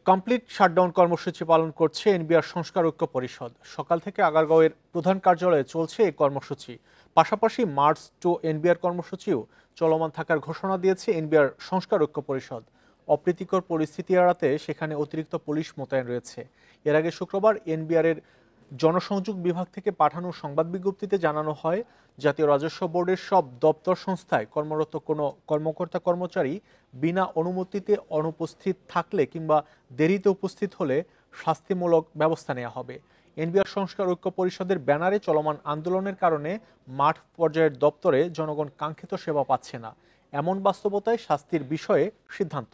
Complete shutdown কর্মসূচি পালন করছে এনবিআর সংস্কার ঐক্য পরিষদ। সকাল থেকে আগারগাঁওয়ের প্রধান কার্যালয়ে চলছে এই কর্মসূচি। পাশাপাশি মার্চ টু এনবিআর কর্মসূচিও চলমান থাকার ঘোষণা দিয়েছে এনবিআর সংস্কার ঐক্য পরিষদ। অপ্রীতিকর পরিস্থিতি এড়াতে সেখানে অতিরিক্ত পুলিশ মোতায়েন রয়েছে। এর আগে শুক্রবার এনবিআর এর জনসংযোগ বিভাগ থেকে পাঠানো সংবাদ বিজ্ঞপ্তিতে জানানো হয়, জাতীয় রাজস্ব বোর্ডের সব দপ্তর সংস্থায় কর্মরত কোনো কর্মকর্তা কর্মচারী বিনা অনুমতিতে অনুপস্থিত থাকলে কিংবা দেরিতে উপস্থিত হলে শাস্তিমূলক ব্যবস্থা নেওয়া হবে। এনবিআর সংস্কার ঐক্য পরিষদের ব্যানারে চলমান আন্দোলনের কারণে মাঠ পর্যায়ের দপ্তরে জনগণ কাঙ্ক্ষিত সেবা পাচ্ছে না, এমন বাস্তবতায় শাস্তির বিষয়ে সিদ্ধান্ত।